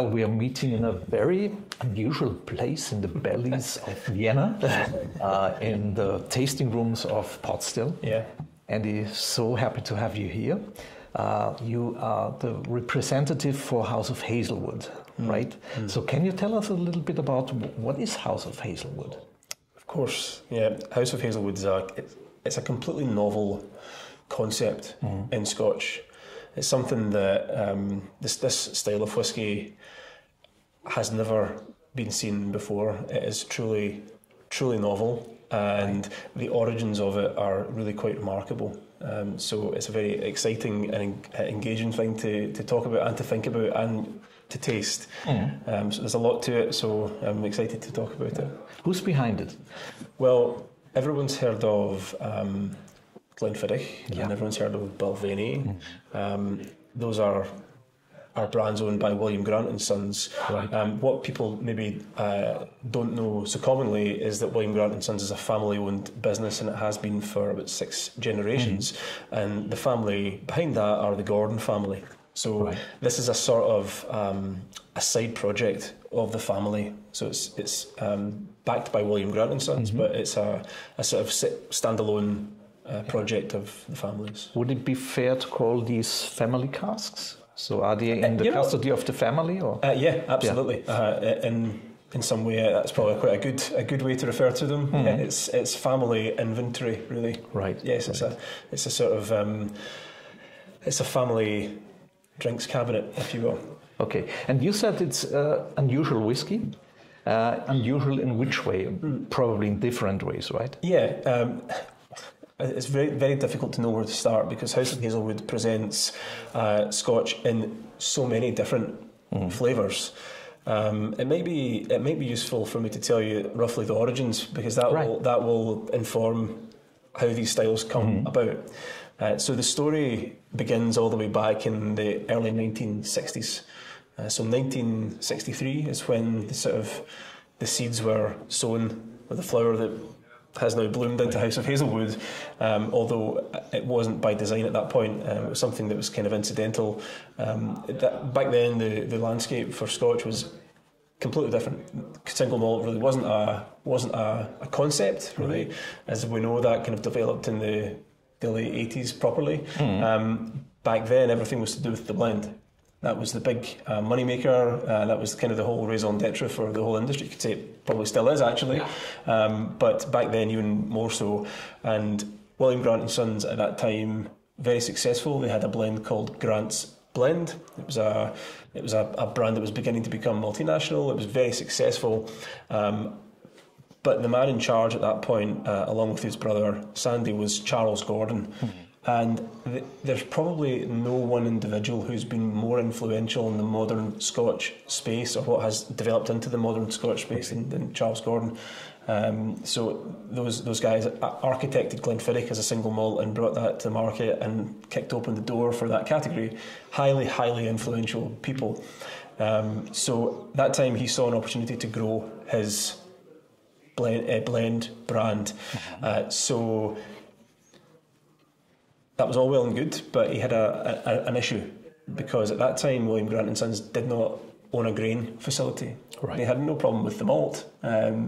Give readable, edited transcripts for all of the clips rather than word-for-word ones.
Well, we are meeting in a very unusual place in the bellies of Vienna, in the tasting rooms of Potstill. Yeah. And he's so happy to have you here. You are the representative for House of Hazelwood, right? So can you tell us a little bit about what is House of Hazelwood? Of course, yeah. House of Hazelwood is it's a completely novel concept in Scotch. It's something that this style of whisky has never been seen before. It is truly novel, and the origins of it are really quite remarkable. So it's a very exciting and engaging thing to talk about and to think about and to taste. So there's a lot to it, so I'm excited to talk about it. Who's behind it? Well, everyone's heard of Glenfiddich, Yeah. and everyone's heard of Balvenie. Those are brands owned by William Grant and Sons. Right. What people maybe don't know so commonly is that William Grant and Sons is a family-owned business, and it has been for about 6 generations. And the family behind that are the Gordon family. So this is a sort of a side project of the family. So it's backed by William Grant and Sons, but it's a sort of standalone project of the families. Would it be fair to call these family casks? So are they in the custody of the family, or? Yeah, absolutely. In some way, that's probably quite a good way to refer to them. It's family inventory, really. Right. Yes, it's a sort of it's a family drinks cabinet, if you will. Okay, and you said it's unusual whiskey. Unusual in which way? Probably in different ways, right? Yeah. It's very, very difficult to know where to start because House of Hazelwood presents Scotch in so many different flavours. It might be useful for me to tell you roughly the origins because that will inform how these styles come about. So the story begins all the way back in the early 1960s. So 1963 is when the seeds were sown, or the flower that has now bloomed into House of Hazelwood, although it wasn't by design at that point. It was something that was kind of incidental. Back then, the landscape for Scotch was completely different. Single malt really wasn't a concept, really. As we know, that kind of developed in the late 80s properly. Back then, everything was to do with the blend. That was the big moneymaker. That was kind of the whole raison d'etre for the whole industry. You could say it probably still is, actually. But back then, even more so. And William Grant and Sons at that time, very successful. They had a blend called Grant's Blend. It was a brand that was beginning to become multinational. It was very successful. But the man in charge at that point, along with his brother Sandy, was Charles Gordon. And there's probably no one individual who's been more influential in the modern Scotch space, or what has developed into the modern Scotch space, than Charles Gordon. So those guys architected Glenfiddich as a single malt and brought that to the market and kicked open the door for that category. Highly, highly influential people. So that time he saw an opportunity to grow his blend brand. So that was all well and good, but he had an issue because at that time William Grant and Sons did not own a grain facility. They had no problem with the malt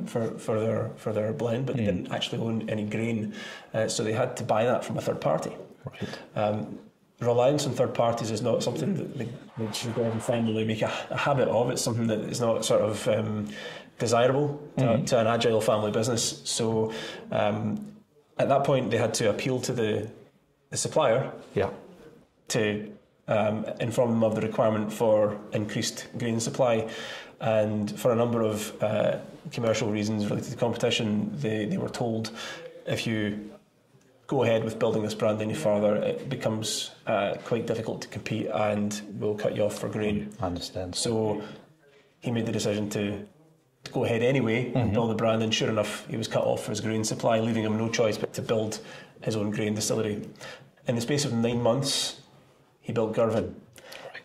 for their blend, but they didn't actually own any grain, so they had to buy that from a third party. Reliance on third parties is not something that the Gordon family make a habit of. It's something that is not sort of desirable to an agile family business. So at that point they had to appeal to the supplier to inform them of the requirement for increased grain supply, and for a number of commercial reasons related to competition, they were told, if you go ahead with building this brand any further, it becomes quite difficult to compete and we'll cut you off for grain. I understand. So he made the decision to go ahead anyway and build the brand, and sure enough he was cut off for his grain supply, leaving him no choice but to build his own grain distillery. In the space of 9 months he built Girvan,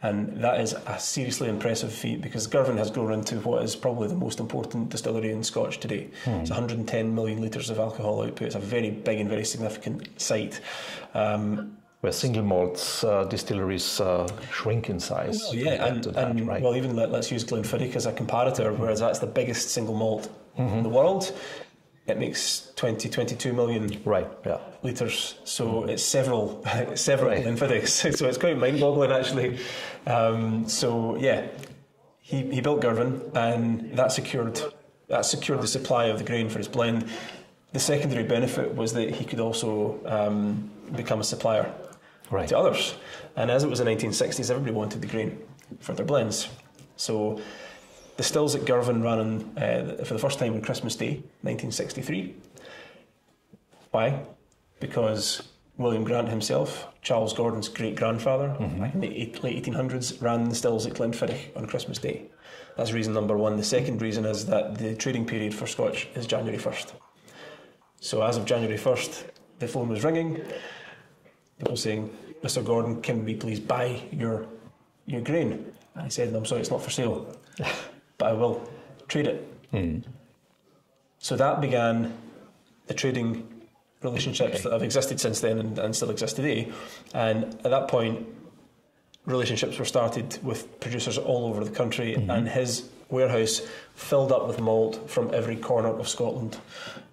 and that is a seriously impressive feat because Girvan has grown into what is probably the most important distillery in Scotch today. It's 110 million litres of alcohol output. It's a very big and very significant site. Where single malts distilleries shrink in size. Well, yeah, and right? Well, even let's use Glenfiddich as a comparator, whereas that's the biggest single malt in the world. It makes 22 million litres, so it's several Glenfiddichs. So it's quite mind-boggling, actually. He built Girvan, and that secured the supply of the grain for his blend. The secondary benefit was that he could also become a supplier to others. And as it was the 1960s, everybody wanted the grain for their blends. So the stills at Girvan ran for the first time on Christmas Day, 1963. Why? Because William Grant himself, Charles Gordon's great-grandfather, back in the late 1800s, ran the stills at Glenfiddich on Christmas Day. That's reason number one. The second reason is that the trading period for Scotch is January 1st. So as of January 1st, the phone was ringing, people saying, Mr. Gordon, can we please buy your grain? And I said, I'm sorry, it's not for sale, but I will trade it. So that began the trading relationships that have existed since then and still exist today. And at that point, relationships were started with producers all over the country, and his warehouse filled up with malt from every corner of Scotland,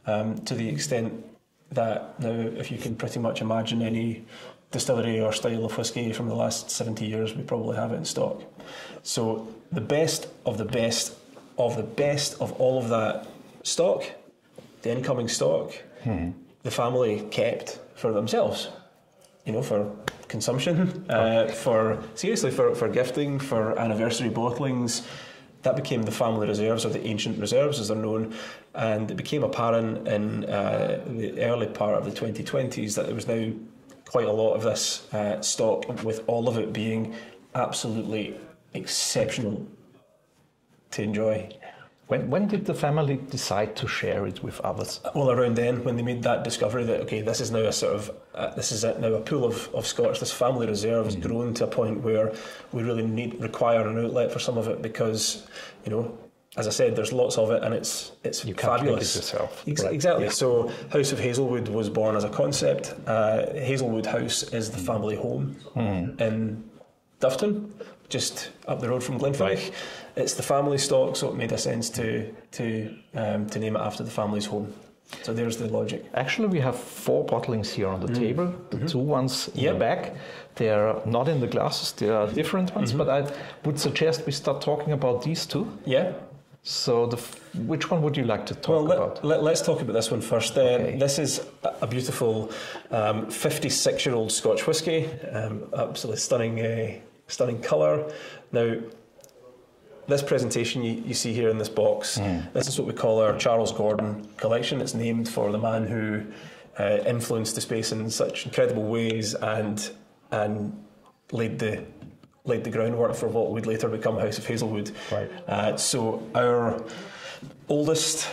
to the extent that now, if you can pretty much imagine any distillery or style of whisky from the last 70 years, we probably have it in stock. So the best of the best of the best of all of that stock, the incoming stock, the family kept for themselves, for consumption, for gifting, for anniversary bottlings. That became the family reserves, or the ancient reserves as they're known, and it became apparent in the early part of the 2020s that there was now quite a lot of this stock, with all of it being absolutely exceptional to enjoy. When did the family decide to share it with others? Well, around then, when they made that discovery that this is now now a pool of Scotch. This family reserve has grown to a point where we really require an outlet for some of it, because as I said, there's lots of it, and it's you fabulous. Can't yourself. Exactly. Yeah. So House of Hazelwood was born as a concept. Hazelwood House is the family home in Dufftown, just up the road from Glenfiddich. It's the family stock, so it made a sense to name it after the family's home. So there's the logic. Actually, we have 4 bottlings here on the table. The 2 ones in the back, they are not in the glasses, they are different ones, but I would suggest we start talking about these 2. Yeah. So which one would you like to talk about? Let's talk about this one first. This is a beautiful 56-year-old Scotch whisky, absolutely stunning colour. Now, this presentation you see here in this box, this is what we call our Charles Gordon collection. It's named for the man who influenced the space in such incredible ways and laid the groundwork for what would later become House of Hazelwood. Right. So our oldest,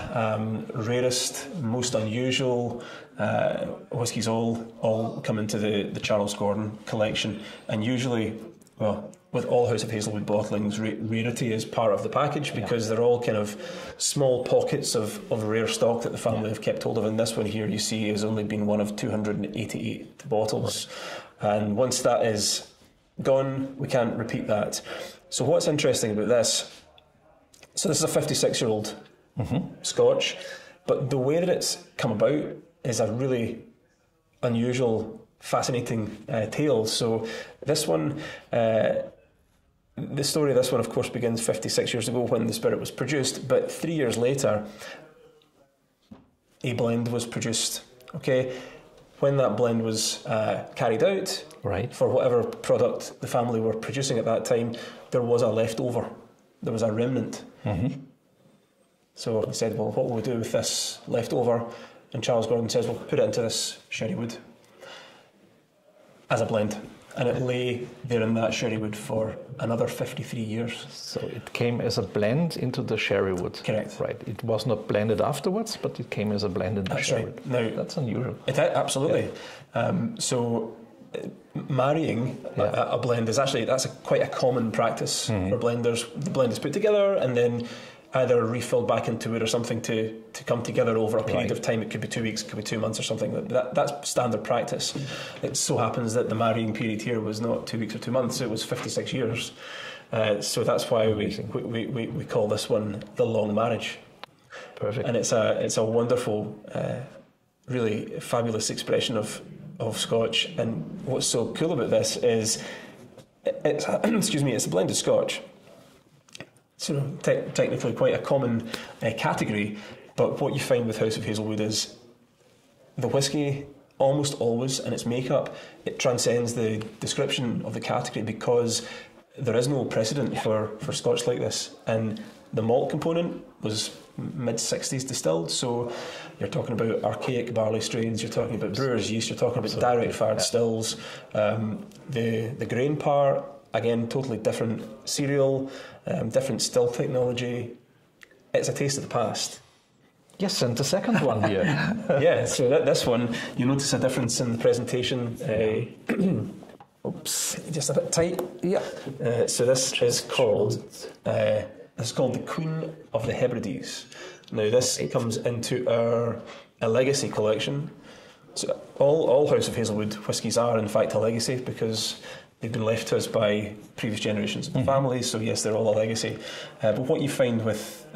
rarest, most unusual whiskies all come into the Charles Gordon collection, and usually, with all House of Hazelwood bottlings, rarity is part of the package, because they're all kind of small pockets of rare stock that the family have kept hold of. And this one here, you see, has only been one of 288 bottles. And once that is gone, we can't repeat that. So what's interesting about this, so this is a 56-year-old Scotch, but the way that it's come about is a really unusual, fascinating tale. So this one, the story of this one, of course, begins 56 years ago when the spirit was produced, but 3 years later, a blend was produced. Okay, when that blend was carried out, for whatever product the family were producing at that time, there was a leftover, there was a remnant. So he said, well, what will we do with this leftover? And Charles Gordon says, well, put it into this sherry wood as a blend. And it lay there in that sherry wood for another 53 years. So it came as a blend into the sherry wood. Correct. Right. It was not blended afterwards, but it came as a blend in the sherry wood. Now, that's unusual. Absolutely. So marrying a blend is actually, quite a common practice for blenders. The blend is put together, and then either refilled back into wood or something to come together over a period of time. It could be 2 weeks, it could be 2 months or something. That's standard practice. It so happens that the marrying period here was not 2 weeks or 2 months, it was 56 years. So that's why we call this one the long marriage. Perfect. And it's a wonderful, really fabulous expression of Scotch. And what's so cool about this is it's it's a blended Scotch. So technically quite a common category, but what you find with House of Hazelwood is the whisky almost always, and its makeup, it transcends the description of the category because there is no precedent for Scotch like this. And the malt component was mid-60s distilled, so you're talking about archaic barley strains, you're talking about brewer's yeast, you're talking about direct fired stills. The grain part, again, totally different cereal, different still technology. It's a taste of the past. Yes, and the second one here. Yeah, so this one, you notice a difference in the presentation. Oops, just a bit tight. Yeah. So this is called the Queen of the Hebrides. Now this comes into a legacy collection. So all House of Hazelwood whiskies are in fact a legacy because they've been left to us by previous generations of the family, so yes, they're all a legacy. But what you find with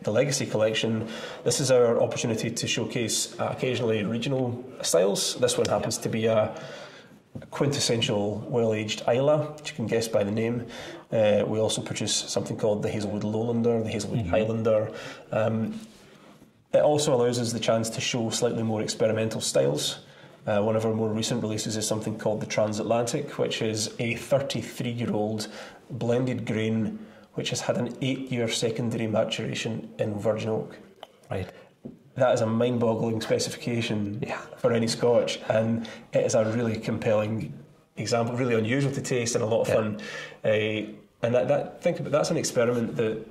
the legacy collection, this is our opportunity to showcase occasionally regional styles. This one happens to be a quintessential well-aged Islay, which you can guess by the name. We also produce something called the Hazelwood Lowlander, the Hazelwood Highlander. It also allows us the chance to show slightly more experimental styles. One of our more recent releases is something called the Transatlantic, which is a 33-year-old blended grain which has had an 8-year secondary maturation in virgin oak. Right. That is a mind-boggling specification for any Scotch, and it is a really compelling example, really unusual to taste and a lot of fun. And think about that's an experiment that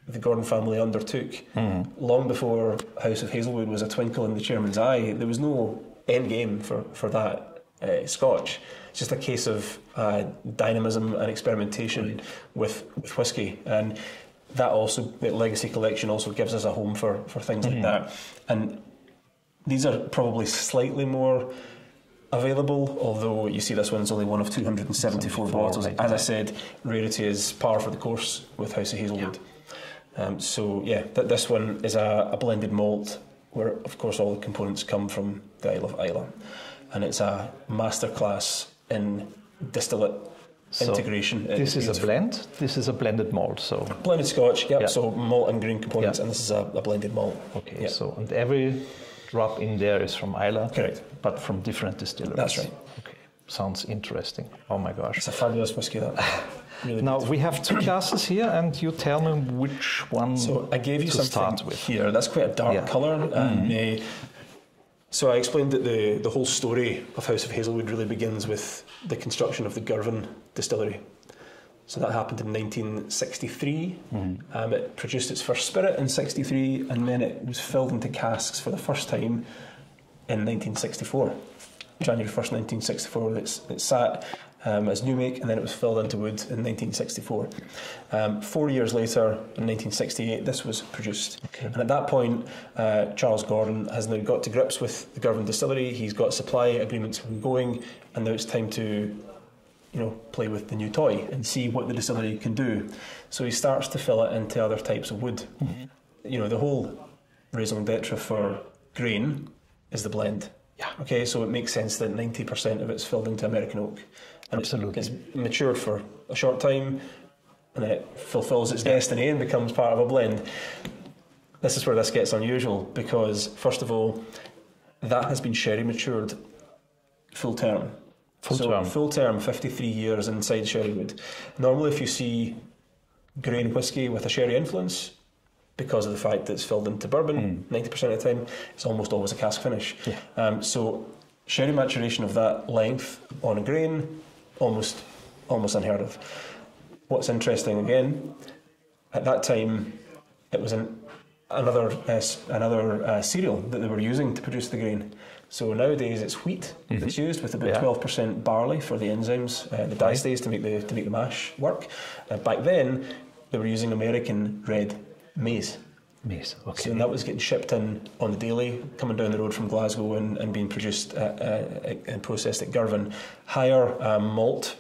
the Gordon family undertook long before House of Hazelwood was a twinkle in the chairman's eye. There was no end game for that Scotch. It's just a case of dynamism and experimentation with whisky, and that legacy collection also gives us a home for things like that. And these are probably slightly more available, although you see this one's only one of 274 bottles. As I said, rarity is par for the course with House of Hazelwood. This one is a blended malt where of course all the components come from the Isle of Islay, and it's a masterclass in distillate integration. This is a blend. This is a blended malt. So blended Scotch. So malt and grain components, and this is a blended malt. Okay. So and every drop in there is from Islay. Correct. But from different distilleries. That's right. Okay. Sounds interesting. Oh my gosh. It's a fabulous whiskey. That. Really now beautiful. we have two glasses here, and you tell me which one. So I gave you to something start with here. That's quite a dark colour. So I explained that the whole story of House of Hazelwood really begins with the construction of the Girvan distillery. So that happened in 1963. It produced its first spirit in 63, and then it was filled into casks for the first time in 1964. January 1st, 1964. It sat as new make, and then it was filled into wood in 1964. 4 years later, in 1968, this was produced. Okay. And at that point, Charles Gordon has now got to grips with the Girvan distillery. He's got supply agreements going, and now it's time to play with the new toy and see what the distillery can do. So he starts to fill it into other types of wood. The whole raison d'etre for grain is the blend. Okay, so it makes sense that 90% of it's filled into American oak. And it's matured for a short time, and it fulfills its destiny and becomes part of a blend. This is where this gets unusual, because first of all, that has been sherry matured full term. Full term, 53 years inside sherry wood. Normally if you see grain whisky with a sherry influence, because of the fact that it's filled into bourbon 90% of the time, it's almost always a cask finish. So sherry maturation of that length on a grain, almost unheard of. What's interesting again, at that time it was another cereal that they were using to produce the grain. So nowadays it's wheat that's used with about 12% barley for the enzymes, the diastase to make the mash work. Back then, they were using American red maize. Maize, okay. So and that was getting shipped in on the daily, coming down the road from Glasgow and being produced and processed at Girvan. Higher malt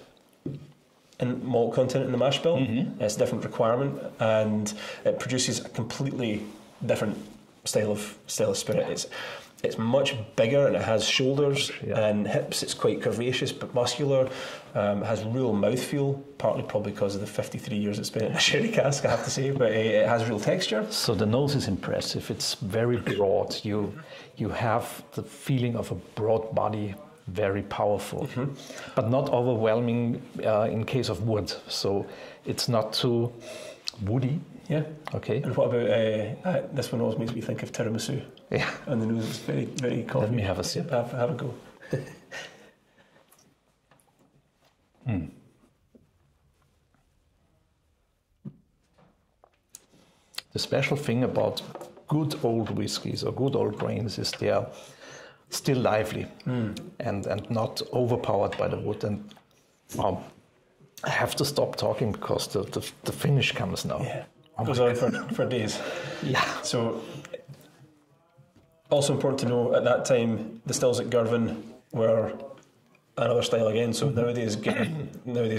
content in the mash bill. It's a different requirement, and it produces a completely different style of spirit. It's much bigger, and it has shoulders and hips. It's quite curvaceous but muscular. It has real mouthfeel, partly probably because of the 53 years it's been in a sherry cask, I have to say, but it has real texture. So the nose is impressive. It's very broad. You have the feeling of a broad body, very powerful, but not overwhelming in case of wood. So it's not too woody. Yeah. Okay. And what about this one? Always makes me think of tiramisu. Yeah. And the nose is very, very coffee. Let me have a sip. Have a go. The special thing about good old whiskies or good old grains is they are still lively and not overpowered by the wood. And I have to stop talking because the finish comes now. Yeah. Goes on for days. Yeah. So, also important to know, at that time, the stills at Girvan were another style again. So nowadays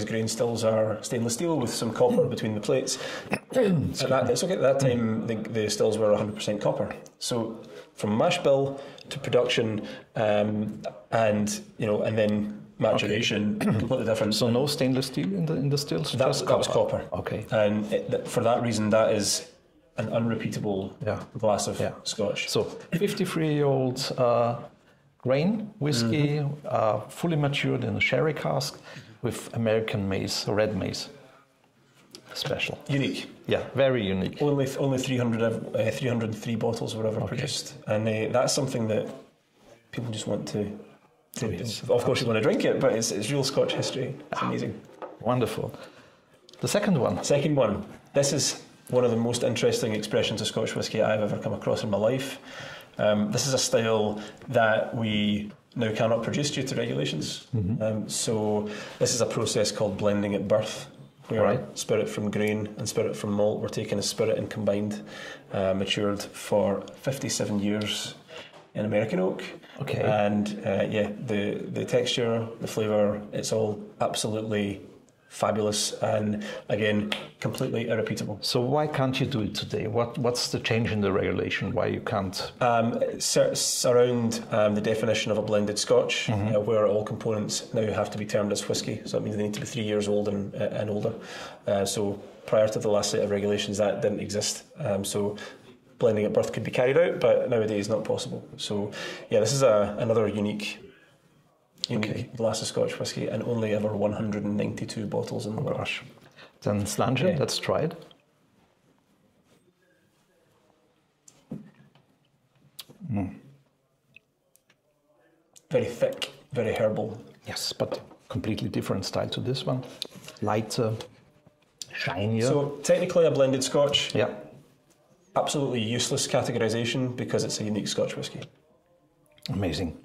grain stills are stainless steel with some copper between the plates. At that time, the stills were 100% copper. So from mash bill to production, and then maturation, completely different. So no stainless steel in the stills? That was copper. Okay. And for that reason, that is an unrepeatable glass of Scotch. So 53-year-old grain whiskey, fully matured in a sherry cask with American maize, red maize. Special. Unique. Yeah, very unique. Only 303 bottles were ever produced. And that's something that people just want to... Of course you want to drink it, but it's real Scotch history. It's amazing. Wonderful. The second one. This is one of the most interesting expressions of Scotch whisky I've ever come across in my life. This is a style that we now cannot produce due to regulations. So this is a process called blending at birth, where spirit from grain and spirit from malt were taken as spirit and combined, matured for 57 years in American oak. Okay. And the texture, the flavour, it's all absolutely fabulous and, again, completely irrepeatable. So why can't you do it today? What's the change in the regulation? Why you can't? It's around the definition of a blended Scotch, where all components now have to be termed as whisky. So that means they need to be 3 years old and older. So prior to the last set of regulations, that didn't exist. So blending at birth could be carried out, but nowadays not possible. So this is another unique glass of Scotch whisky, and only ever 192 bottles in the world. Gosh. Then Slange, let's try it. Very thick, very herbal. Yes, but completely different style to this one. Lighter, shinier. So technically a blended Scotch. Yeah. Absolutely useless categorization because it's a unique Scotch whisky. Amazing.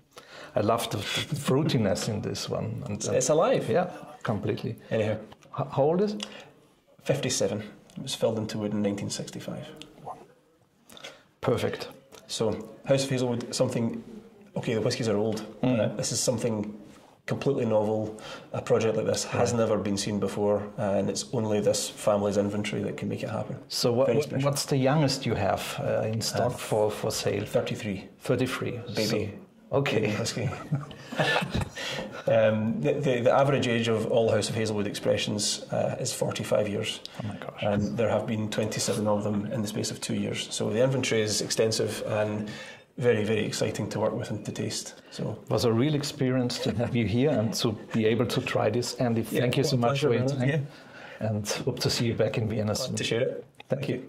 I love the fruitiness in this one. And, it's alive. Yeah, completely. Anyhow. How old is it? 57. It was filled into wood in 1965. Perfect. So, House of Hazelwood, something... Okay, the whiskies are old. This is something completely novel. A project like this has never been seen before, and it's only this family's inventory that can make it happen. So what's the youngest you have in stock for sale? 33. 33. Baby. So, okay. Baby whiskey. The average age of all House of Hazelwood expressions is 45 years. Oh my gosh. And there have been 27 of them in the space of 2 years. So the inventory is extensive and very, very exciting to work with and to taste. So it was a real experience to have you here and to be able to try this. Andy, thank you so much for your time. And hope to see you back in Vienna soon. To share it. Thank you.